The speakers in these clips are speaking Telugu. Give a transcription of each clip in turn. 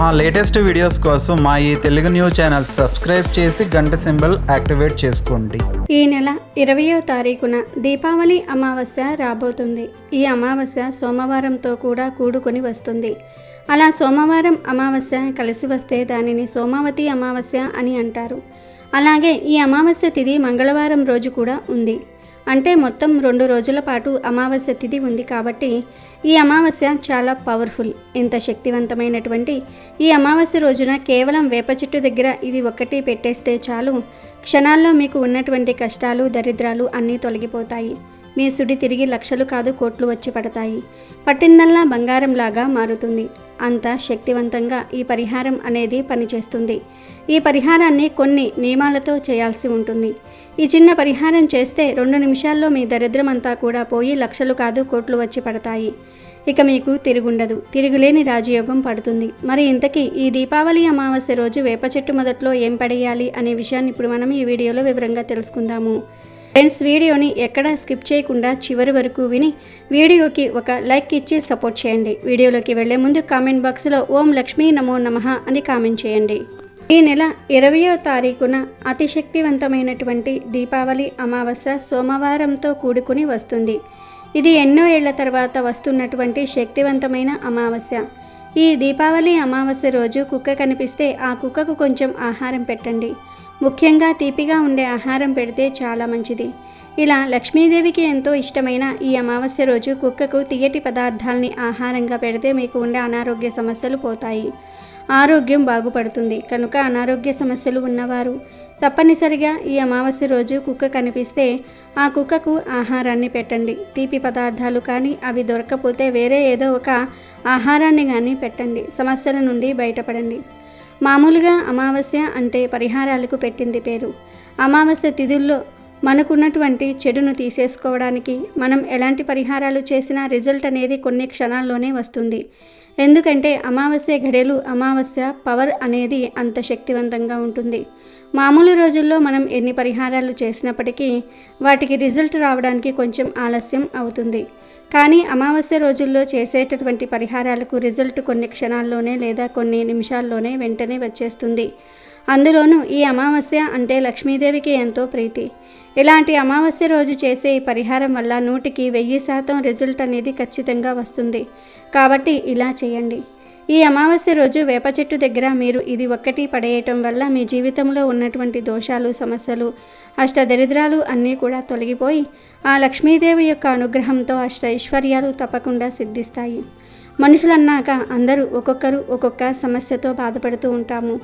మా లేటెస్ట్ వీడియోస్ కోసం మా ఈ తెలుగు న్యూస్ ఛానల్ సబ్స్క్రైబ్ చేసి గంట సింబల్ యాక్టివేట్ చేసుకోండి. ఈ నెల 20వ తారీఖున దీపావళి అమావాస్య రాబోతుంది. ఈ అమావాస్య సోమవారంతో కూడా కూడుకొని వస్తుంది. అలా సోమవారం అమావాస్య కలిసి వస్తే దానిని సోమావతి అమావాస్య అని అంటారు. అలాగే ఈ అమావాస్య తిథి మంగళవారం రోజు కూడా ఉంది. అంటే మొత్తం 2 రోజుల పాటు అమావాస్య తిథి ఉంది కాబట్టి ఈ అమావాస్య చాలా పవర్ఫుల్. ఇంత శక్తివంతమైనటువంటి ఈ అమావాస్య రోజున కేవలం వేప చెట్టు దగ్గర ఇది ఒక్కటి పెట్టేస్తే చాలు, క్షణాల్లో మీకు ఉన్నటువంటి కష్టాలు దరిద్రాలు అన్నీ తొలగిపోతాయి. మీ సుడి తిరిగి లక్షలు కాదు కోట్లు వచ్చి పడతాయి. పట్టిందల్లా బంగారంలాగా మారుతుంది. అంత శక్తివంతంగా ఈ పరిహారం అనేది పనిచేస్తుంది. ఈ పరిహారాన్ని కొన్ని నియమాలతో చేయాల్సి ఉంటుంది. ఈ చిన్న పరిహారం చేస్తే 2 నిమిషాల్లో మీ దరిద్రం అంతా కూడా పోయి లక్షలు కాదు కోట్లు వచ్చి పడతాయి. ఇక మీకు తిరుగుండదు, తిరుగులేని రాజయోగం పడుతుంది. మరి ఇంతకీ ఈ దీపావళి అమావాస్య రోజు వేప చెట్టు మొదట్లో ఏం పడేయాలి అనే విషయాన్ని ఇప్పుడు మనం ఈ వీడియోలో వివరంగా తెలుసుకుందాము. ఫ్రెండ్స్, వీడియోని ఎక్కడా స్కిప్ చేయకుండా చివరి వరకు విని వీడియోకి ఒక లైక్ ఇచ్చి సపోర్ట్ చేయండి. వీడియోలోకి వెళ్లే ముందు కామెంట్ బాక్స్లో ఓం లక్ష్మీ నమో నమః అని కామెంట్ చేయండి. ఈ నెల 20వ తారీఖున అతి శక్తివంతమైనటువంటి దీపావళి అమావాస్య సోమవారంతో కూడుకుని వస్తుంది. ఇది ఎన్నో ఏళ్ల తర్వాత వస్తున్నటువంటి శక్తివంతమైన అమావాస్య. ఈ దీపావళి అమావాస్య రోజు కుక్క కనిపిస్తే ఆ కుక్కకు కొంచెం ఆహారం పెట్టండి. ముఖ్యంగా తీపిగా ఉండే ఆహారం పెడితే చాలా మంచిది. ఇలా లక్ష్మీదేవికి ఎంతో ఇష్టమైన ఈ అమావాస్య రోజు కుక్కకు తియ్యటి పదార్థాలని ఆహారంగా పెడితే మీకు ఉండే అనారోగ్య సమస్యలు పోతాయి, ఆరోగ్యం బాగుపడుతుంది. కనుక అనారోగ్య సమస్యలు ఉన్నవారు తప్పనిసరిగా ఈ అమావాస్య రోజు కుక్క కనిపిస్తే ఆ కుక్కకు ఆహారాన్ని పెట్టండి. తీపి పదార్థాలు కానీ అవి దొరకకపోతే వేరే ఏదో ఒక ఆహారాన్ని కానీ పెట్టండి. సమస్యల నుండి బయటపడండి. మామూలుగా అమావాస్య అంటే పరిహారాలకు పెట్టింది పేరు. అమావాస్య తిథుల్లో మనకున్నటువంటి చెడును తీసేసుకోవడానికి మనం ఎలాంటి పరిహారాలు చేసినా రిజల్ట్ అనేది కొన్ని క్షణాల్లోనే వస్తుంది. ఎందుకంటే అమావాస్య ఘడియలు, అమావాస్య పవర్ అనేది అంత శక్తివంతంగా ఉంటుంది. మామూలు రోజుల్లో మనం ఎన్ని పరిహారాలు చేసినప్పటికీ వాటికి రిజల్ట్ రావడానికి కొంచెం ఆలస్యం అవుతుంది. కానీ అమావాస్య రోజుల్లో చేసేటటువంటి పరిహారాలకు రిజల్ట్ కొన్ని క్షణాల్లోనే లేదా కొన్ని నిమిషాల్లోనే వెంటనే వచ్చేస్తుంది. అందులోనూ ఈ అమావాస్య అంటే లక్ష్మీదేవికి ఎంతో ప్రీతి. ఇలాంటి అమావాస్య రోజు చేసే ఈ పరిహారం వల్ల 100కి 1000% రిజల్ట్ అనేది ఖచ్చితంగా వస్తుంది. కాబట్టి ఇలా చేయండి. ఈ అమావాస్య రోజు వేప చెట్టు దగ్గర మీరు ఇది ఒక్కటి పడేయటం వల్ల మీ జీవితంలో ఉన్నటువంటి దోషాలు, సమస్యలు, అష్టదరిద్రాలు అన్నీ కూడా తొలగిపోయి ఆ లక్ష్మీదేవి యొక్క అనుగ్రహంతో అష్టైశ్వర్యాలు తప్పకుండా సిద్ధిస్తాయి. మనుషులన్నాక అందరూ ఒక్కొక్కరు ఒక్కొక్క సమస్యతో బాధపడుతూ ఉంటాము.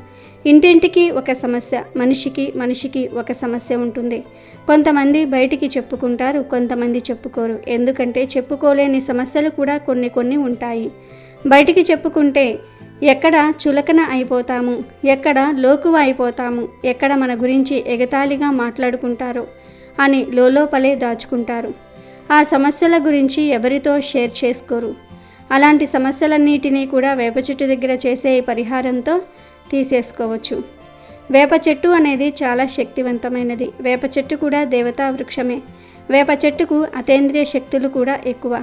ఇంటింటికి ఒక సమస్య, మనిషికి ఒక సమస్య ఉంటుంది. కొంతమంది బయటికి చెప్పుకుంటారు, కొంతమంది చెప్పుకోరు. ఎందుకంటే చెప్పుకోలేని సమస్యలు కూడా కొన్ని ఉంటాయి. బయటికి చెప్పుకుంటే ఎక్కడ చులకన అయిపోతాము, ఎక్కడ లోకువ అయిపోతాము, ఎక్కడ మన గురించి ఎగతాళిగా మాట్లాడుకుంటారో అని లోపలే దాచుకుంటారు. ఆ సమస్యల గురించి ఎవరితో షేర్ చేసుకోరు. అలాంటి సమస్యలన్నిటినీ కూడా వేప చెట్టు దగ్గర చేసే ఈ పరిహారంతో తీసేసుకోవచ్చు. వేప చెట్టు అనేది చాలా శక్తివంతమైనది. వేప చెట్టు కూడా దేవతా వృక్షమే. వేప చెట్టుకు అతేంద్రియ శక్తులు కూడా ఎక్కువ.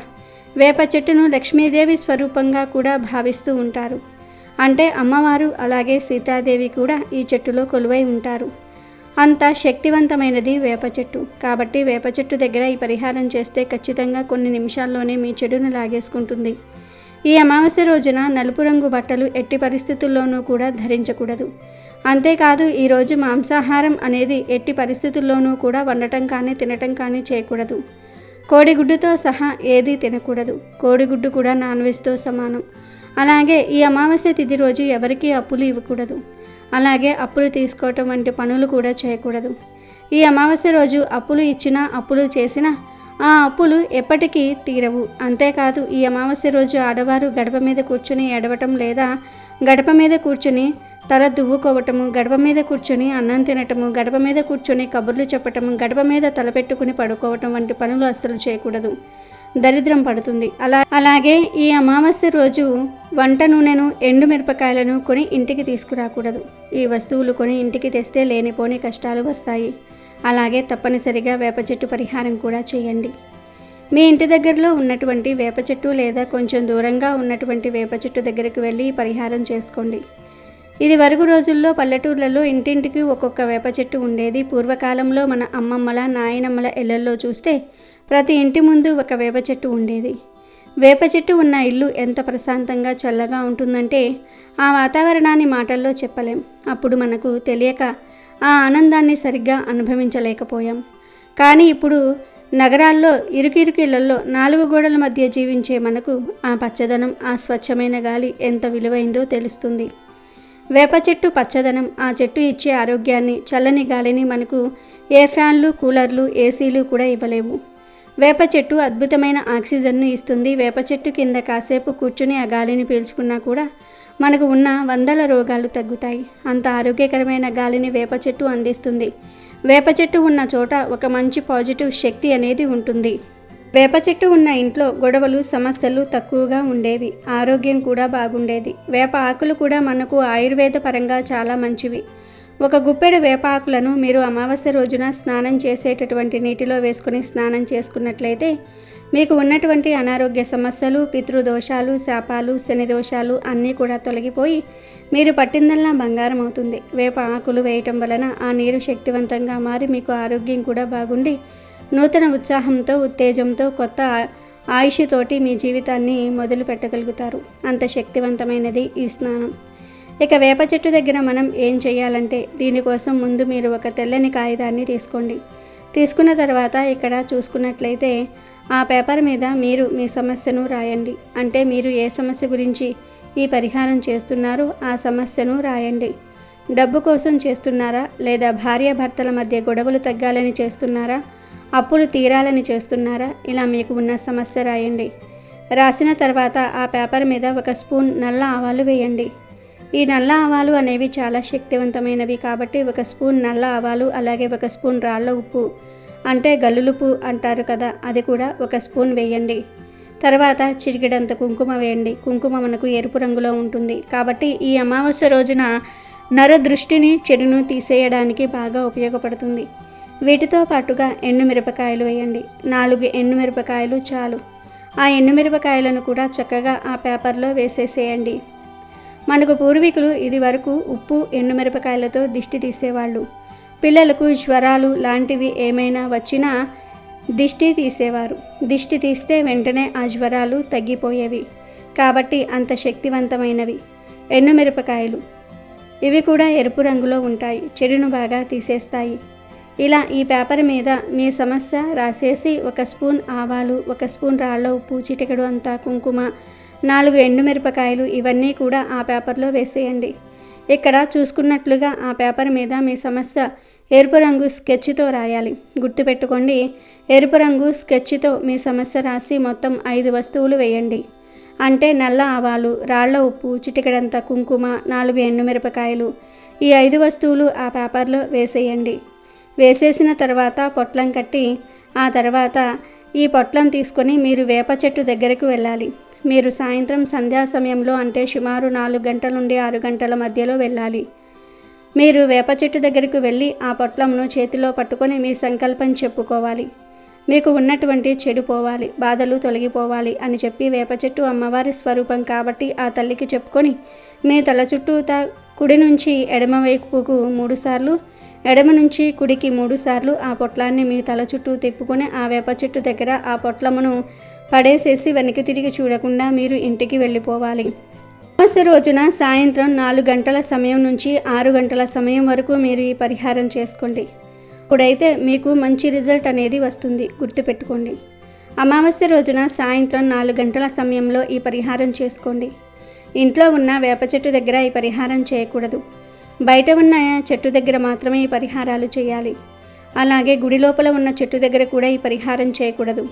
వేప చెట్టును లక్ష్మీదేవి స్వరూపంగా కూడా భావిస్తూ ఉంటారు. అంటే అమ్మవారు అలాగే సీతాదేవి కూడా ఈ చెట్టులో కొలువై ఉంటారు. అంత శక్తివంతమైనది వేప చెట్టు. కాబట్టి వేప చెట్టు దగ్గర ఈ పరిహారం చేస్తే ఖచ్చితంగా కొన్ని నిమిషాల్లోనే మీ చెడును లాగేసుకుంటుంది. ఈ అమావాస్య రోజున నలుపు రంగు బట్టలు ఎట్టి పరిస్థితుల్లోనూ కూడా ధరించకూడదు. అంతేకాదు ఈరోజు మాంసాహారం అనేది ఎట్టి పరిస్థితుల్లోనూ కూడా వండటం కానీ తినటం కానీ చేయకూడదు. కోడిగుడ్డుతో సహా ఏదీ తినకూడదు. కోడిగుడ్డు కూడా నాన్ వెజ్తో సమానం. అలాగే ఈ అమావాస్య తిథి రోజు ఎవరికీ అప్పులు ఇవ్వకూడదు. అలాగే అప్పులు తీసుకోవటం వంటి పనులు కూడా చేయకూడదు. ఈ అమావాస్య రోజు అప్పులు ఇచ్చినా అప్పులు చేసినా ఆ అప్పులు ఎప్పటికీ తీరవు. అంతేకాదు ఈ అమావాస్య రోజు ఆడవారు గడప మీద కూర్చుని ఏడవటం లేదా గడప మీద కూర్చుని తల దువ్వుకోవటము, గడప మీద కూర్చొని అన్నం తినటము, గడప మీద కూర్చొని కబుర్లు చెప్పటము, గడప మీద తలపెట్టుకుని పడుకోవటం వంటి పనులు అస్సలు చేయకూడదు. దరిద్రం పడుతుంది. అలాగే ఈ అమావాస్య రోజు వంట నూనెను, ఎండు మిరపకాయలను కొని ఇంటికి తీసుకురాకూడదు. ఈ వస్తువులు కొని ఇంటికి తెస్తే లేనిపోని కష్టాలు వస్తాయి. అలాగే తప్పనిసరిగా వేప చెట్టు పరిహారం కూడా చేయండి. మీ ఇంటి దగ్గరలో ఉన్నటువంటి వేప చెట్టు లేదా కొంచెం దూరంగా ఉన్నటువంటి వేప చెట్టు దగ్గరికి వెళ్ళి పరిహారం చేసుకోండి. ఇది వరకు రోజుల్లో పల్లెటూర్లలో ఇంటింటికి ఒక్కొక్క వేప చెట్టు ఉండేది. పూర్వకాలంలో మన అమ్మమ్మల నాయనమ్మల ఇళ్లలో చూస్తే ప్రతి ఇంటి ముందు ఒక వేప చెట్టు ఉండేది. వేప చెట్టు ఉన్న ఇల్లు ఎంత ప్రశాంతంగా చల్లగా ఉంటుందంటే ఆ వాతావరణాన్ని మాటల్లో చెప్పలేం. అప్పుడు మనకు తెలియక ఆ ఆనందాన్ని సరిగ్గా అనుభవించలేకపోయాం. కానీ ఇప్పుడు నగరాల్లో ఇరుకిరుకు ఇళ్లలో 4 గోడల మధ్య జీవించే మనకు ఆ పచ్చదనం, ఆ స్వచ్ఛమైన గాలి ఎంత విలువైందో తెలుస్తుంది. వేప చెట్టు పచ్చదనం, ఆ చెట్టు ఇచ్చే ఆరోగ్యాన్ని, చల్లని గాలిని మనకు ఏ ఫ్యాన్లు, కూలర్లు, ఏసీలు కూడా ఇవ్వలేవు. వేప చెట్టు అద్భుతమైన ఆక్సిజన్ను ఇస్తుంది. వేప చెట్టు కింద కాసేపు కూర్చుని ఆ గాలిని పీల్చుకున్నా కూడా మనకు ఉన్న 100 రోగాలు తగ్గుతాయి. అంత ఆరోగ్యకరమైన గాలిని వేప చెట్టు అందిస్తుంది. వేప చెట్టు ఉన్న చోట ఒక మంచి పాజిటివ్ శక్తి అనేది ఉంటుంది. వేప చెట్టు ఉన్న ఇంట్లో గొడవలు, సమస్యలు తక్కువగా ఉండేవి. ఆరోగ్యం కూడా బాగుండేది. వేప ఆకులు కూడా మనకు ఆయుర్వేద పరంగా చాలా మంచివి. ఒక గుప్పెడు వేప ఆకులను మీరు అమావాస్య రోజున స్నానం చేసేటటువంటి నీటిలో వేసుకుని స్నానం చేసుకున్నట్లయితే మీకు ఉన్నటువంటి అనారోగ్య సమస్యలు, పితృదోషాలు, శాపాలు, శని దోషాలు అన్నీ కూడా తొలగిపోయి మీరు పట్టిందల్లా బంగారం అవుతుంది. వేప ఆకులు వేయటం వలన ఆ నీరు శక్తివంతంగా మారి మీకు ఆరోగ్యం కూడా బాగుండి నూతన ఉత్సాహంతో, ఉత్తేజంతో, కొత్త ఆయుష్తోటి మీ జీవితాన్ని మొదలు పెట్టగలుగుతారు. అంత శక్తివంతమైనది ఈ స్నానం. ఇక వేప చెట్టు దగ్గర మనం ఏం చేయాలంటే దీనికోసం ముందు మీరు ఒక తెల్లని కాగితాన్ని తీసుకోండి. తీసుకున్న తర్వాత ఇక్కడ చూసుకున్నట్లయితే ఆ పేపర్ మీద మీరు మీ సమస్యను రాయండి. అంటే మీరు ఏ సమస్య గురించి ఈ పరిహారం చేస్తున్నారో ఆ సమస్యను రాయండి. డబ్బు కోసం చేస్తున్నారా, లేదా భార్యాభర్తల మధ్య గొడవలు తగ్గాలని చేస్తున్నారా, అప్పులు తీరాలని చేస్తున్నారా, ఇలా మీకు ఉన్న సమస్య రాయండి. రాసిన తర్వాత ఆ పేపర్ మీద 1 స్పూన్ నల్ల ఆవాలు వేయండి. ఈ నల్ల ఆవాలు అనేవి చాలా శక్తివంతమైనవి కాబట్టి 1 స్పూన్ నల్ల ఆవాలు, అలాగే 1 స్పూన్ రాళ్ళ ఉప్పు అంటే గల్లులుపు అంటారు కదా, అది కూడా 1 స్పూన్ వేయండి. తర్వాత చిటికెడంత కుంకుమ వేయండి. కుంకుమ మనకు ఎరుపు రంగులో ఉంటుంది కాబట్టి ఈ అమావాస్య రోజున నర దృష్టిని, చెడును తీసేయడానికి బాగా ఉపయోగపడుతుంది. వీటితో పాటుగా ఎండుమిరపకాయలు వేయండి. 4 ఎండుమిరపకాయలు చాలు. ఆ ఎండుమిరపకాయలను కూడా చక్కగా ఆ పేపర్లో వేసేసేయండి. మనకు పూర్వీకులు ఇది వరకు ఉప్పు, ఎండుమిరపకాయలతో దిష్టి తీసేవాళ్ళు. పిల్లలకు జ్వరాలు లాంటివి ఏమైనా వచ్చినా దిష్టి తీసేవారు. దిష్టి తీస్తే వెంటనే ఆ జ్వరాలు తగ్గిపోయేవి. కాబట్టి అంత శక్తివంతమైనవి ఎండుమిరపకాయలు. ఇవి కూడా ఎరుపు రంగులో ఉంటాయి, చెడును బాగా తీసేస్తాయి. ఇలా ఈ పేపర్ మీద మీ సమస్య రాసేసి 1 స్పూన్ ఆవాలు, 1 స్పూన్ రాళ్ళ ఉప్పు, చిటికెడు అంతా కుంకుమ, 4 ఎండుమిరపకాయలు ఇవన్నీ కూడా ఆ పేపర్లో వేసేయండి. ఇక్కడ చూసుకున్నట్లుగా ఆ పేపర్ మీద మీ సమస్య ఎరుపు రంగు స్కెచ్తో రాయాలి. గుర్తుపెట్టుకోండి, ఎరుపు రంగు స్కెచ్తో మీ సమస్య రాసి మొత్తం 5 వస్తువులు వేయండి. అంటే నల్ల ఆవాలు, రాళ్ల ఉప్పు, చిటికెడంత కుంకుమ, 4 ఎండుమిరపకాయలు, ఈ 5 వస్తువులు ఆ పేపర్లో వేసేయండి. వేసేసిన తర్వాత పొట్లం కట్టి ఆ తర్వాత ఈ పొట్లం తీసుకొని మీరు వేప చెట్టు దగ్గరకు వెళ్ళాలి. మీరు సాయంత్రం సంధ్యా సమయంలో అంటే సుమారు 4 గంటల నుండి 6 గంటల మధ్యలో వెళ్ళాలి. మీరు వేప చెట్టు దగ్గరకు వెళ్ళి ఆ పొట్లంను చేతిలో పట్టుకొని మీ సంకల్పం చెప్పుకోవాలి. మీకు ఉన్నటువంటి చెడు పోవాలి, బాధలు తొలగిపోవాలి అని చెప్పి వేప చెట్టు అమ్మవారి స్వరూపం కాబట్టి ఆ తల్లికి చెప్పుకొని మీ తల చుట్టూతా కుడి నుంచి ఎడమ వైపుకు 3 సార్లు, ఎడమ నుంచి కుడికి 3 సార్లు ఆ పొట్లాన్ని మీ తల చుట్టూ తిప్పుకొని ఆ వేప చెట్టు దగ్గర ఆ పొట్లమును పడేసేసి వెనక్కి తిరిగి చూడకుండా మీరు ఇంటికి వెళ్ళిపోవాలి. అమావాస్య రోజున సాయంత్రం 4 గంటల సమయం నుంచి 6 గంటల సమయం వరకు మీరు ఈ పరిహారం చేసుకోండి. ఇప్పుడైతే మీకు మంచి రిజల్ట్ అనేది వస్తుంది. గుర్తుపెట్టుకోండి, అమావాస్య రోజున సాయంత్రం 4 గంటల సమయంలో ఈ పరిహారం చేసుకోండి. ఇంట్లో ఉన్న వేప చెట్టు దగ్గర ఈ పరిహారం చేయకూడదు. బయట ఉన్న చెట్టు దగ్గర మాత్రమే ఈ పరిహారాలు చేయాలి. అలాగే గుడి లోపల ఉన్న చెట్టు దగ్గర కూడా ఈ పరిహారం చేయకూడదు.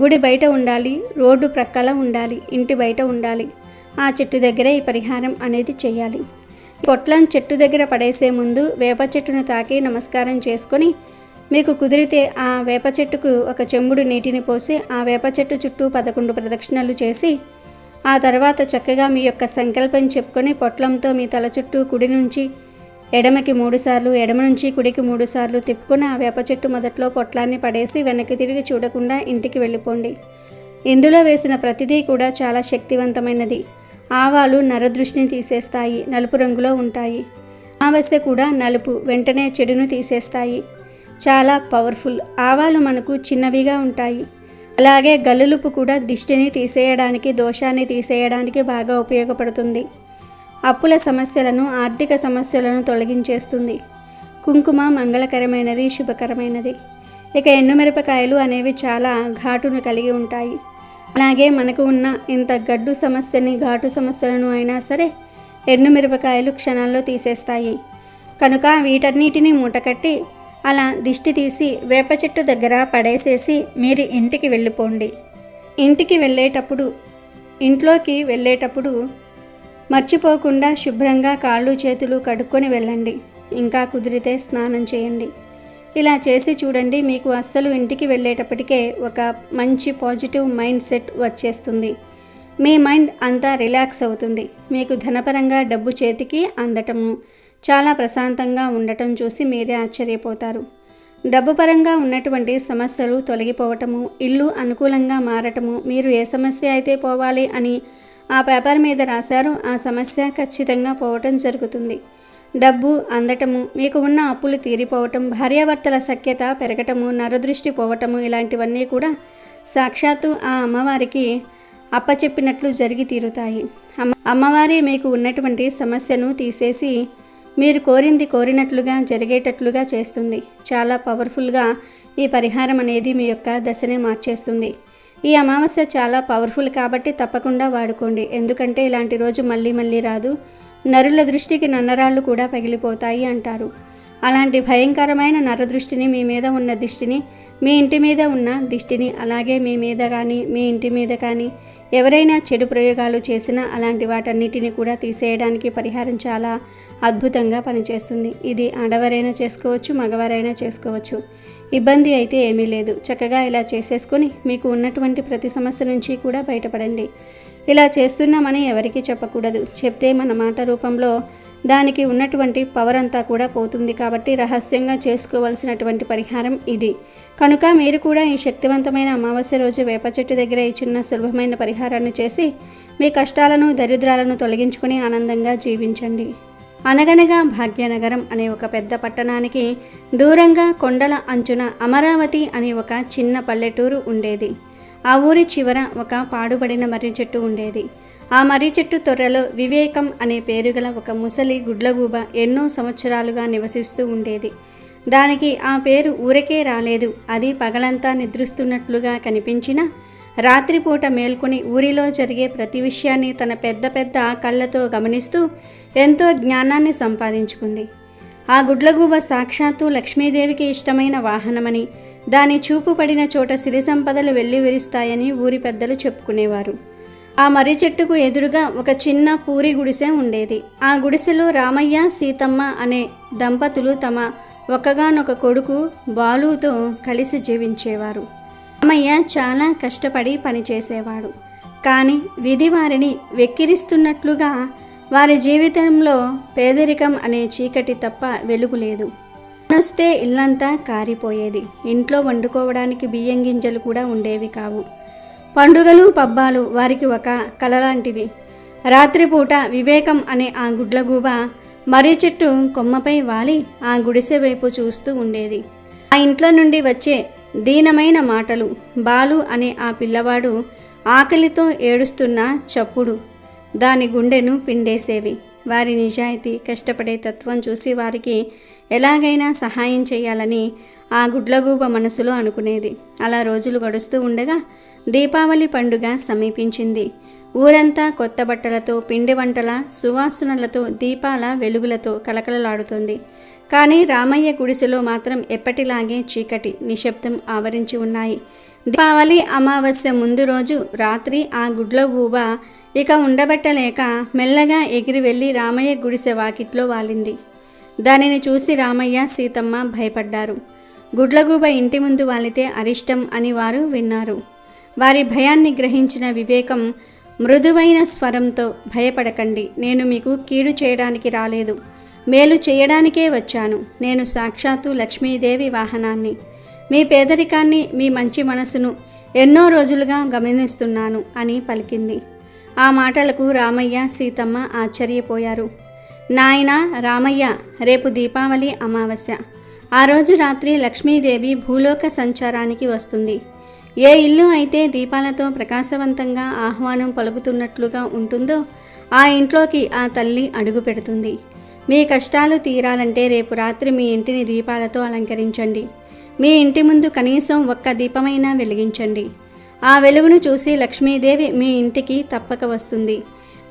గుడి బయట ఉండాలి, రోడ్డు ప్రక్కల ఉండాలి, ఇంటి బయట ఉండాలి. ఆ చెట్టు దగ్గరే ఈ పరిహారం అనేది చేయాలి. పొట్లం చెట్టు దగ్గర పడేసే ముందు వేప చెట్టును తాకి నమస్కారం చేసుకొని మీకు కుదిరితే ఆ వేప చెట్టుకు 1 చెంబుడు నీటిని పోసి ఆ వేప చెట్టు చుట్టూ 11 ప్రదక్షిణలు చేసి ఆ తర్వాత చక్కగా మీ యొక్క సంకల్పం చెప్పుకొని పొట్లంతో మీ తల చుట్టూ కుడి నుంచి ఎడమకి 3 సార్లు, ఎడమ నుంచి కుడికి 3 సార్లు తిప్పుకుని ఆ వేప చెట్టు మొదట్లో పొట్లాన్ని పడేసి వెనక్కి తిరిగి చూడకుండా ఇంటికి వెళ్ళిపోండి. ఇందులో వేసిన ప్రతిదీ కూడా చాలా శక్తివంతమైనది. ఆవాలు నరదృష్టిని తీసేస్తాయి, నలుపు రంగులో ఉంటాయి. అమావాస్య కూడా నలుపు, వెంటనే చెడును తీసేస్తాయి. చాలా పవర్ఫుల్. ఆవాలు మనకు చిన్నవిగా ఉంటాయి. అలాగే గల్లులుపు కూడా దిష్టిని తీసేయడానికి, దోషాన్ని తీసేయడానికి బాగా ఉపయోగపడుతుంది. అప్పుల సమస్యలను, ఆర్థిక సమస్యలను తొలగించేస్తుంది. కుంకుమ మంగళకరమైనది, శుభకరమైనది. ఇక ఎండుమిరపకాయలు అనేవి చాలా ఘాటును కలిగి ఉంటాయి. అలాగే మనకు ఉన్న ఇంత గడ్డు సమస్యని, ఘాటు సమస్యలను అయినా సరే ఎండుమిరపకాయలు క్షణాల్లో తీసేస్తాయి. కనుక వీటన్నిటిని మూటకట్టి అలా దిష్టి తీసి వేప చెట్టు దగ్గర పడేసేసి మీరు ఇంటికి వెళ్ళిపోండి. ఇంట్లోకి వెళ్ళేటప్పుడు మర్చిపోకుండా శుభ్రంగా కాళ్ళు చేతులు కడుక్కొని వెళ్ళండి. ఇంకా కుదిరితే స్నానం చేయండి. ఇలా చేసి చూడండి, మీకు అస్సలు ఇంటికి వెళ్ళేటప్పటికే ఒక మంచి పాజిటివ్ మైండ్ సెట్ వచ్చేస్తుంది. మీ మైండ్ అంతా రిలాక్స్ అవుతుంది. మీకు ధనపరంగా డబ్బు చేతికి అందటము, చాలా ప్రశాంతంగా ఉండటం చూసి మీరే ఆశ్చర్యపోతారు. డబ్బు పరంగా ఉన్నటువంటి సమస్యలు తొలగిపోవటము, ఇల్లు అనుకూలంగా మారటము, మీరు ఏ సమస్య అయితే పోవాలి అని ఆ పేపర్ మీద రాశారో ఆ సమస్య ఖచ్చితంగా పోవటం జరుగుతుంది. డబ్బు అందటము, మీకు ఉన్న అప్పులు తీరిపోవటం, భార్యాభర్తల సఖ్యత పెరగటము, నరదృష్టి పోవటము, ఇలాంటివన్నీ కూడా సాక్షాత్తు ఆ అమ్మవారికి అప్పచెప్పినట్లు జరిగి తీరుతాయి. అమ్మవారి మీకు ఉన్నటువంటి సమస్యను తీసేసి మీరు కోరినట్లుగా జరిగేటట్లుగా చేస్తుంది. చాలా పవర్ఫుల్గా ఈ పరిహారం అనేది మీ యొక్క దశనే మార్చేస్తుంది. ఈ అమావాస్య చాలా పవర్ఫుల్ కాబట్టి తప్పకుండా వాడుకోండి. ఎందుకంటే ఇలాంటి రోజు మళ్ళీ మళ్ళీ రాదు. నరుల దృష్టికి నన్నరాళ్ళు కూడా పగిలిపోతాయి అంటారు. అలాంటి భయంకరమైన నరదృష్టిని, మీ మీద ఉన్న దిష్టిని, మీ ఇంటి మీద ఉన్న దిష్టిని, అలాగే మీ మీద కానీ మీ ఇంటి మీద కానీ ఎవరైనా చెడు ప్రయోగాలు చేసినా అలాంటి వాటన్నిటిని కూడా తీసేయడానికి పరిహారం చాలా అద్భుతంగా పనిచేస్తుంది. ఇది ఆడవారైనా చేసుకోవచ్చు, మగవారైనా చేసుకోవచ్చు. ఇబ్బంది అయితే ఏమీ లేదు. చక్కగా ఇలా చేసేసుకొని మీకు ఉన్నటువంటి ప్రతి సమస్య నుంచి కూడా బయటపడండి. ఇలా చేస్తున్నామని ఎవరికీ చెప్పకూడదు. చెప్తే మన మాట రూపంలో దానికి ఉన్నటువంటి పవర్ అంతా కూడా పోతుంది. కాబట్టి రహస్యంగా చేసుకోవాల్సినటువంటి పరిహారం ఇది. కనుక మీరు కూడా ఈ శక్తివంతమైన అమావాస్య రోజు వేప చెట్టు దగ్గర ఈ చిన్న సులభమైన పరిహారాన్ని చేసి మీ కష్టాలను, దరిద్రాలను తొలగించుకొని ఆనందంగా జీవించండి. అనగనగా భాగ్యనగరం అనే ఒక పెద్ద పట్టణానికి దూరంగా కొండల అంచున అమరావతి అనే ఒక చిన్న పల్లెటూరు ఉండేది. ఆ ఊరి చివర ఒక పాడుబడిన మర్రి చెట్టు ఉండేది. ఆ మర్రి చెట్టు తొర్రలో వివేకం అనే పేరుగల ఒక ముసలి గుడ్లగూబ ఎన్నో సంవత్సరాలుగా నివసిస్తూ ఉండేది. దానికి ఆ పేరు ఊరికే రాలేదు. అది పగలంతా నిద్రిస్తున్నట్లుగా కనిపించిన రాత్రిపూట మేల్కొని ఊరిలో జరిగే ప్రతి విషయాన్ని తన పెద్ద పెద్ద కళ్ళతో గమనిస్తూ ఎంతో జ్ఞానాన్ని సంపాదించుకుంది. ఆ గుడ్లగూబ సాక్షాత్తు లక్ష్మీదేవికి ఇష్టమైన వాహనమని, దాని చూపు పడిన చోట సిరి సంపదలు వెళ్లి విరుస్తాయని ఊరి పెద్దలు చెప్పుకునేవారు. ఆ మర్రి చెట్టుకు ఎదురుగా ఒక చిన్న పూరి గుడిసె ఉండేది. ఆ గుడిసెలో రామయ్య, సీతమ్మ అనే దంపతులు తమ ఒక్కగానొక కొడుకు బాలుతో కలిసి జీవించేవారు. రామయ్య చాలా కష్టపడి పనిచేసేవాడు. కానీ విధి వారిని వెక్కిరిస్తున్నట్లుగా వారి జీవితంలో పేదరికం అనే చీకటి తప్ప వెలుగు లేదు. వస్తే ఇల్లంతా కారిపోయేది. ఇంట్లో వండుకోవడానికి బియ్యం గింజలు కూడా ఉండేవి కావు. పండుగలు, పబ్బాలు వారికి ఒక కలలాంటివి. రాత్రిపూట వివేకం అనే ఆ గుడ్లగూబ మర్రి చెట్టు కొమ్మపై వాలి ఆ గుడిసె వైపు చూస్తూ ఉండేది. ఆ ఇంట్లో నుండి వచ్చే దీనమైన మాటలు, బాలు అనే ఆ పిల్లవాడు ఆకలితో ఏడుస్తున్న చప్పుడు దాని గుండెను పిండేసేవి. వారి నిజాయితీ, కష్టపడే తత్వం చూసి వారికి ఎలాగైనా సహాయం చేయాలని ఆ గుడ్లగూబ మనసులో అనుకునేది. అలా రోజులు గడుస్తూ ఉండగా దీపావళి పండుగ సమీపించింది. ఊరంతా కొత్త బట్టలతో, పిండి వంటల సువాసనలతో, దీపాల వెలుగులతో కలకలలాడుతోంది. కానీ రామయ్య గుడిసెలో మాత్రం ఎప్పటిలాగే చీకటి, నిశ్శబ్దం ఆవరించి ఉన్నాయి. దీపావళి అమావాస్య ముందు రోజు రాత్రి ఆ గుడ్లగూబ ఇక ఉండబట్టలేక మెల్లగా ఎగిరి వెళ్ళి రామయ్య గుడిసె వాకిట్లో వాలింది. దానిని చూసి రామయ్య, సీతమ్మ భయపడ్డారు. గుడ్లగూబ ఇంటి ముందు వాలితే అరిష్టం అని వారు విన్నారు. వారి భయాన్ని గ్రహించిన వివేకం మృదువైన స్వరంతో, భయపడకండి, నేను మీకు కీడు చేయడానికి రాలేదు. మేలు చేయడానికే వచ్చాను. నేను సాక్షాత్తు లక్ష్మీదేవి వాహనాన్ని. మీ పేదరికాన్ని, మీ మంచి మనసును ఎన్నో రోజులుగా గమనిస్తున్నాను అని పలికింది. ఆ మాటలకు రామయ్య, సీతమ్మ ఆశ్చర్యపోయారు. నాయనా రామయ్య, రేపు దీపావళి అమావాస్య. ఆ రోజు రాత్రి లక్ష్మీదేవి భూలోక సంచారానికి వస్తుంది. ఏ ఇల్లు అయితే దీపాలతో ప్రకాశవంతంగా ఆహ్వానం పలుకుతున్నట్లుగా ఉంటుందో ఆ ఇంట్లోకి ఆ తల్లి అడుగు పెడుతుంది. మీ కష్టాలు తీరాలంటే రేపు రాత్రి మీ ఇంటిని దీపాలతో అలంకరించండి. మీ ఇంటి ముందు కనీసం ఒక్క దీపమైనా వెలిగించండి. ఆ వెలుగును చూసి లక్ష్మీదేవి మీ ఇంటికి తప్పక వస్తుంది.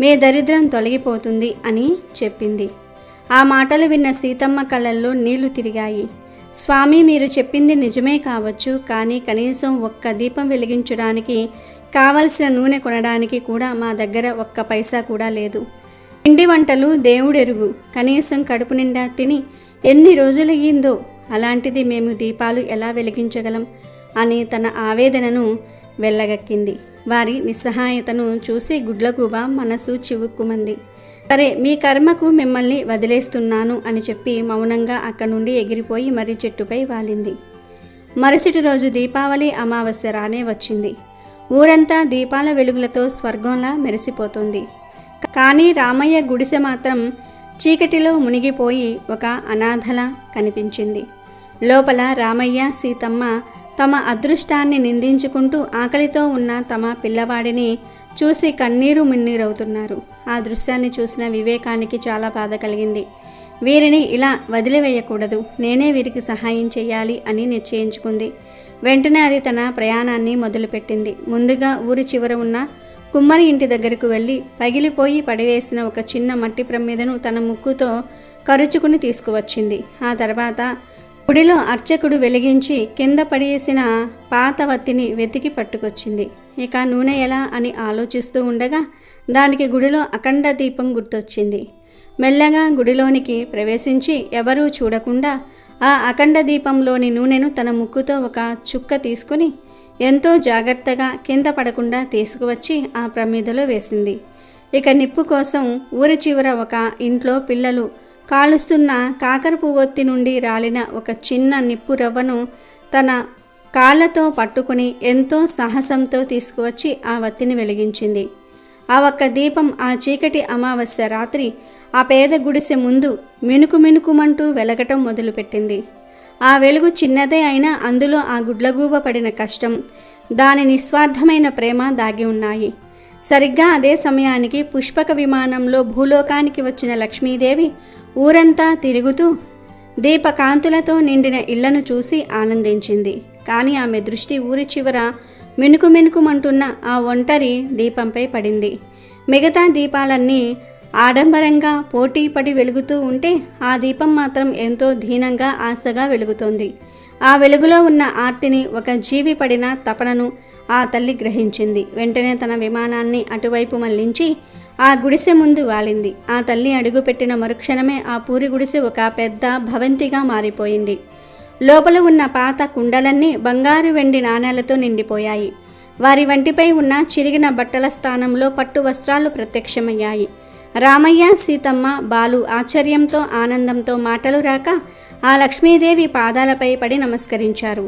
మీ దరిద్రం తొలగిపోతుంది అని చెప్పింది. ఆ మాటలు విన్న సీతమ్మ కళ్ళల్లో నీళ్లు తిరిగాయి. స్వామి, మీరు చెప్పింది నిజమే కావచ్చు, కానీ కనీసం ఒక్క దీపం వెలిగించడానికి కావలసిన నూనె కొనడానికి కూడా మా దగ్గర ఒక్క పైసా కూడా లేదు. పిండి వంటలు దేవుడెరుగు, కనీసం కడుపు నిండా తిని ఎన్ని రోజులయ్యిందో, అలాంటిది మేము దీపాలు ఎలా వెలిగించగలం అని తన ఆవేదనను వెళ్ళగక్కింది. వారి నిస్సహాయతను చూసి గుడ్లగూబ మనసు చివుక్కుమంది. సరే, మీ కర్మకు మిమ్మల్ని వదిలేస్తున్నాను అని చెప్పి మౌనంగా అక్కడి నుండి ఎగిరిపోయి మర్రి చెట్టుపై వాలింది. మరుసటి రోజు దీపావళి అమావాస్య రానే వచ్చింది. ఊరంతా దీపాల వెలుగులతో స్వర్గంలా మెరిసిపోతుంది. కానీ రామయ్య గుడిసె మాత్రం చీకటిలో మునిగిపోయి ఒక అనాథలా కనిపించింది. లోపల రామయ్య, సీతమ్మ తమ అదృష్టాన్ని నిందించుకుంటూ ఆకలితో ఉన్న తమ పిల్లవాడిని చూసి కన్నీరు మిన్నీరవుతున్నారు. ఆ దృశ్యాన్ని చూసిన వివేకానికి చాలా బాధ కలిగింది. వీరిని ఇలా వదిలివేయకూడదు, నేనే వీరికి సహాయం చేయాలి అని నిశ్చయించుకుంది. వెంటనే అది తన ప్రయాణాన్ని మొదలుపెట్టింది. ముందుగా ఊరి చివర ఉన్న కుమ్మరి ఇంటి దగ్గరకు వెళ్ళి పగిలిపోయి పడివేసిన ఒక చిన్న మట్టి ప్రమిదను తన ముక్కుతో కరుచుకుని తీసుకువచ్చింది. ఆ తర్వాత గుడిలో అర్చకుడు వెలిగించి కింద పడేసిన పాత వత్తిని వెతికి పట్టుకొచ్చింది. ఇక నూనె ఎలా అని ఆలోచిస్తూ ఉండగా దానికి గుడిలో అఖండ దీపం గుర్తొచ్చింది. మెల్లగా గుడిలోనికి ప్రవేశించి ఎవరూ చూడకుండా ఆ అఖండ దీపంలోని నూనెను తన ముక్కుతో ఒక చుక్క తీసుకుని ఎంతో జాగ్రత్తగా కింద పడకుండా తీసుకువచ్చి ఆ ప్రమిదలో వేసింది. ఇక నిప్పు కోసం ఊరి చివర ఒక ఇంట్లో పిల్లలు కాలుస్తున్న కాకర పువ్వొత్తి నుండి రాలిన ఒక చిన్న నిప్పు రవ్వను తన కాళ్ళతో పట్టుకుని ఎంతో సాహసంతో తీసుకువచ్చి ఆ వత్తిని వెలిగించింది. ఆ ఒక్క దీపం ఆ చీకటి అమావాస్య రాత్రి ఆ పేద గుడిసె ముందు మినుకు మినుకుమంటూ వెలగటం మొదలుపెట్టింది. ఆ వెలుగు చిన్నదే అయినా అందులో ఆ గుడ్లగూబ పడిన కష్టం, దాని నిస్వార్థమైన ప్రేమ దాగి ఉన్నాయి. సరిగ్గా అదే సమయానికి పుష్పక విమానంలో భూలోకానికి వచ్చిన లక్ష్మీదేవి ఊరంతా తిరుగుతూ దీపకాంతులతో నిండిన ఇళ్లను చూసి ఆనందించింది. కానీ ఆమె దృష్టి ఊరి చివర మినుకు మినుకుమంటున్న ఆ ఒంటరి దీపంపై పడింది. మిగతా దీపాలన్నీ ఆడంబరంగా పోటీ పడి వెలుగుతూ ఉంటే ఆ దీపం మాత్రం ఎంతో దీనంగా ఆశగా వెలుగుతోంది. ఆ వెలుగులో ఉన్న ఆర్తిని, ఒక జీవి పడిన తపనను ఆ తల్లి గ్రహించింది. వెంటనే తన విమానాన్ని అటువైపు మళ్లించి ఆ గుడిసె ముందు వాలింది. ఆ తల్లి అడుగుపెట్టిన మరుక్షణమే ఆ పూరి గుడిసె ఒక పెద్ద భవంతిగా మారిపోయింది. లోపల ఉన్న పాత కుండలన్నీ బంగారు వెండి నాణేలతో నిండిపోయాయి. వారి వంటిపై ఉన్న చిరిగిన బట్టల స్థానంలో పట్టు వస్త్రాలు ప్రత్యక్షమయ్యాయి. రామయ్య, సీతమ్మ, బాలు ఆశ్చర్యంతో, ఆనందంతో మాటలు రాక ఆ లక్ష్మీదేవి పాదాలపై పడి నమస్కరించారు.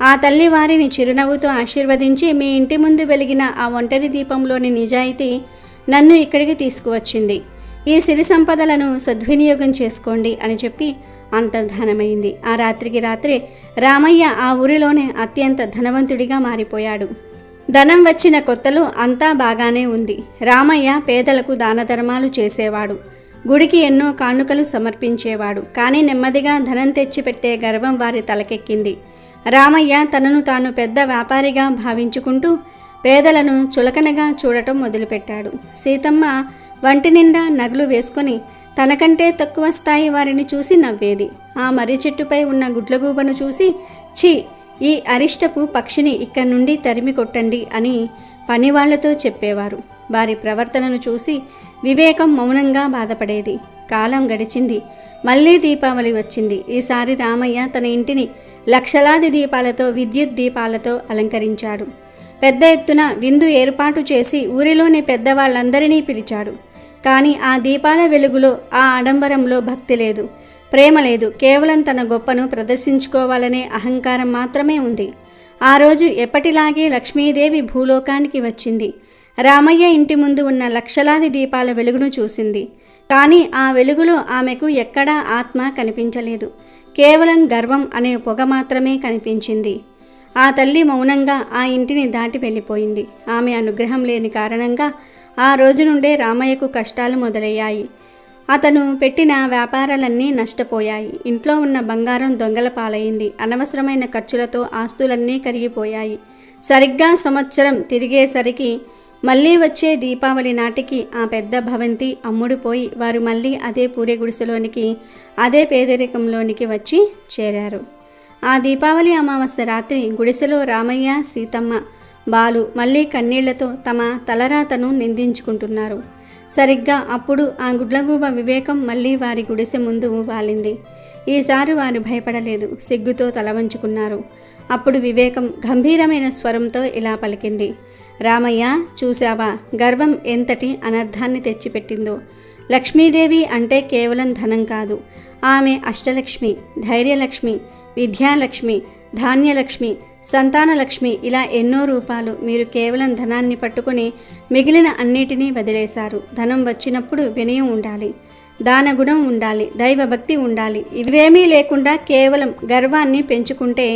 ఆ తల్లి వారిని చిరునవ్వుతో ఆశీర్వదించి, మీ ఇంటి ముందు వెలిగిన ఆ ఒంటరి దీపంలోని నిజాయితీ నన్ను ఇక్కడికి తీసుకువచ్చింది. ఈ సిరి సంపదలను సద్వినియోగం చేసుకోండి అని చెప్పి అంతర్ధానమైంది. ఆ రాత్రికి రాత్రే రామయ్య ఆ ఊరిలోనే అత్యంత ధనవంతుడిగా మారిపోయాడు. ధనం వచ్చిన కొత్తలో అంతా బాగానే ఉంది. రామయ్య పేదలకు దాన ధర్మాలు చేసేవాడు. గుడికి ఎన్నో కానుకలు సమర్పించేవాడు. కానీ నెమ్మదిగా ధనం తెచ్చిపెట్టే గర్వం వారి తలకెక్కింది. రామయ్య తనను తాను పెద్ద వ్యాపారిగా భావించుకుంటూ పేదలను చులకనగా చూడటం మొదలుపెట్టాడు. సీతమ్మ వంటి నిండా నగలు వేసుకొని తనకంటే తక్కువ స్థాయి వారిని చూసి నవ్వేది. ఆ మర్రి చెట్టుపై ఉన్న గుడ్లగూబను చూసి, ఛీ, ఈ అరిష్టపు పక్షిని ఇక్కడి నుండి తరిమి కొట్టండి అని పనివాళ్లతో చెప్పేవారు. వారి ప్రవర్తనను చూసి వివేకం మౌనంగా బాధపడేది. కాలం గడిచింది. మళ్ళీ దీపావళి వచ్చింది. ఈసారి రామయ్య తన ఇంటిని లక్షలాది దీపాలతో, విద్యుత్ దీపాలతో అలంకరించాడు. పెద్ద ఎత్తున విందు ఏర్పాటు చేసి ఊరిలోని పెద్దవాళ్ళందరినీ పిలిచాడు. కానీ ఆ దీపాల వెలుగులో, ఆ ఆడంబరంలో భక్తి లేదు, ప్రేమ లేదు. కేవలం తన గొప్పను ప్రదర్శించుకోవాలనే అహంకారం మాత్రమే ఉంది. ఆ రోజు ఎప్పటిలాగే లక్ష్మీదేవి భూలోకానికి వచ్చింది. రామయ్య ఇంటి ముందు ఉన్న లక్షలాది దీపాల వెలుగును చూసింది. కానీ ఆ వెలుగులో ఆమెకు ఎక్కడా ఆత్మ కనిపించలేదు. కేవలం గర్వం అనే పొగ మాత్రమే కనిపించింది. ఆ తల్లి మౌనంగా ఆ ఇంటిని దాటి వెళ్ళిపోయింది. ఆమె అనుగ్రహం లేని కారణంగా ఆ రోజు నుండే రామయ్యకు కష్టాలు మొదలయ్యాయి. అతను పెట్టిన వ్యాపారాలన్నీ నష్టపోయాయి. ఇంట్లో ఉన్న బంగారం దొంగల పాలైంది. అనవసరమైన ఖర్చులతో ఆస్తులన్నీ కరిగిపోయాయి. సరిగ్గా సంవత్సరం తిరిగేసరికి మళ్ళీ వచ్చే దీపావళి నాటికి ఆ పెద్ద భవంతి అమ్ముడుపోయి వారు మళ్ళీ అదే పూరే గుడిసెలోనికి, అదే పేదరికంలోనికి వచ్చి చేరారు. ఆ దీపావళి అమావాస్య రాత్రి గుడిసెలో రామయ్య, సీతమ్మ, బాలు మళ్ళీ కన్నీళ్లతో తమ తలరాతను నిందించుకుంటున్నారు. సరిగ్గా అప్పుడు ఆ గుడ్లగూబ వివేకం మళ్ళీ వారి గుడిసె ముందు వాలింది. ఈసారి వారు భయపడలేదు, సిగ్గుతో తల వంచుకున్నారు. అప్పుడు వివేకం గంభీరమైన స్వరంతో ఇలా పలికింది, రామయ్య, చూశావా గర్వం ఎంతటి అనర్థాన్ని తెచ్చిపెట్టిందో. లక్ష్మీదేవి అంటే కేవలం ధనం కాదు, ఆమె అష్టలక్ష్మి, ధైర్యలక్ష్మి, విద్యాలక్ష్మి, ధాన్యలక్ష్మి, సంతానలక్ష్మి, ఇలా ఎన్నో రూపాలు. మీరు కేవలం ధనాన్ని పట్టుకొని మిగిలిన అన్నిటినీ వదిలేశారు. ధనం వచ్చినప్పుడు వినయం ఉండాలి, దానగుణం ఉండాలి, దైవభక్తి ఉండాలి. ఇవేమీ లేకుండా కేవలం గర్వాన్ని పెంచుకుంటే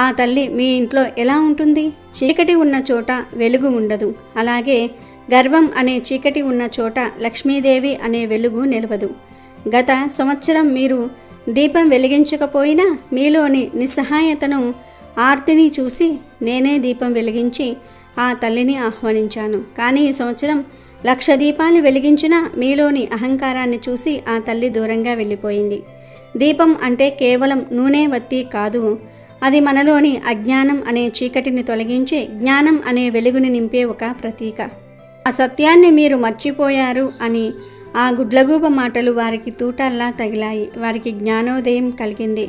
ఆ తల్లి మీ ఇంట్లో ఎలా ఉంటుంది? చీకటి ఉన్న చోట వెలుగు ఉండదు. అలాగే గర్వం అనే చీకటి ఉన్న చోట లక్ష్మీదేవి అనే వెలుగు నిలవదు. గత సంవత్సరం మీరు దీపం వెలిగించకపోయినా మీలోని నిస్సహాయతను, ఆర్తిని చూసి నేనే దీపం వెలిగించి ఆ తల్లిని ఆహ్వానించాను. కానీ ఈ సంవత్సరం 1,00,000 దీపాలు వెలిగించినా మీలోని అహంకారాన్ని చూసి ఆ తల్లి దూరంగా వెళ్ళిపోయింది. దీపం అంటే కేవలం నూనె వత్తి కాదు, అది మనలోని అజ్ఞానం అనే చీకటిని తొలగించి జ్ఞానం అనే వెలుగుని నింపే ఒక ప్రతీక. ఆ సత్యాన్ని మీరు మర్చిపోయారు అని ఆ గుడ్లగూబ మాటలు వారికి తూటాల్లా తగిలాయి. వారికి జ్ఞానోదయం కలిగింది.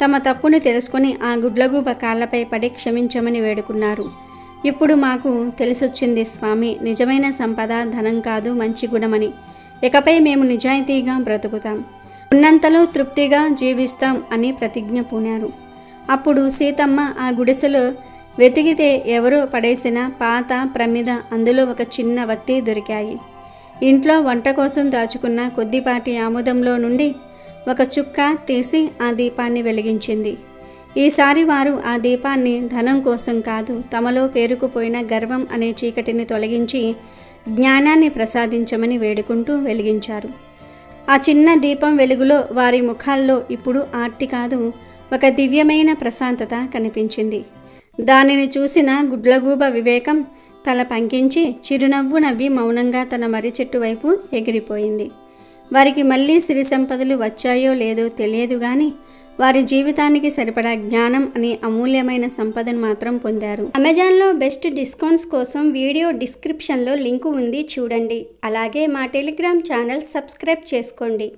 తమ తప్పుని తెలుసుకొని ఆ గుడ్లగూబ కాళ్లపై పడి క్షమించమని వేడుకున్నారు. ఇప్పుడు మాకు తెలిసొచ్చింది స్వామి, నిజమైన సంపద ధనం కాదు, మంచి గుణమని. ఇకపై మేము నిజాయితీగా బ్రతుకుతాం, ఉన్నంతలో తృప్తిగా జీవిస్తాం అని ప్రతిజ్ఞ పూనారు. అప్పుడు సీతమ్మ ఆ గుడిసెలో వెతికితే ఎవరో పడేసిన పాత ప్రమిద, అందులో ఒక చిన్న వత్తి దొరికాయి. ఇంట్లో వంట కోసం దాచుకున్న కొద్దిపాటి ఆముదంలో నుండి ఒక చుక్క తీసి ఆ దీపాన్ని వెలిగించింది. ఈసారి వారు ఆ దీపాన్ని ధనం కోసం కాదు, తమలో పేరుకుపోయిన గర్వం అనే చీకటిని తొలగించి జ్ఞానాన్ని ప్రసాదించమని వేడుకుంటూ వెలిగించారు. ఆ చిన్న దీపం వెలుగులో వారి ముఖాల్లో ఇప్పుడు ఆర్తి కాదు, ఒక దివ్యమైన ప్రశాంతత కనిపించింది. దానిని చూసిన గుడ్లగూబ వివేకం తల పంకించి చిరునవ్వు నవ్వి మౌనంగా తన మర్రి చెట్టు వైపు ఎగిరిపోయింది. వారికి మళ్ళీ సిరి సంపదలు వచ్చాయో లేదో తెలియదు కానీ వారి జీవితానికి సరిపడా జ్ఞానం అనే అమూల్యమైన సంపదను మాత్రం పొందారు. అమెజాన్లో బెస్ట్ డిస్కౌంట్స్ కోసం వీడియో డిస్క్రిప్షన్లో లింకు ఉంది, చూడండి. అలాగే మా టెలిగ్రామ్ ఛానల్ సబ్స్క్రైబ్ చేసుకోండి.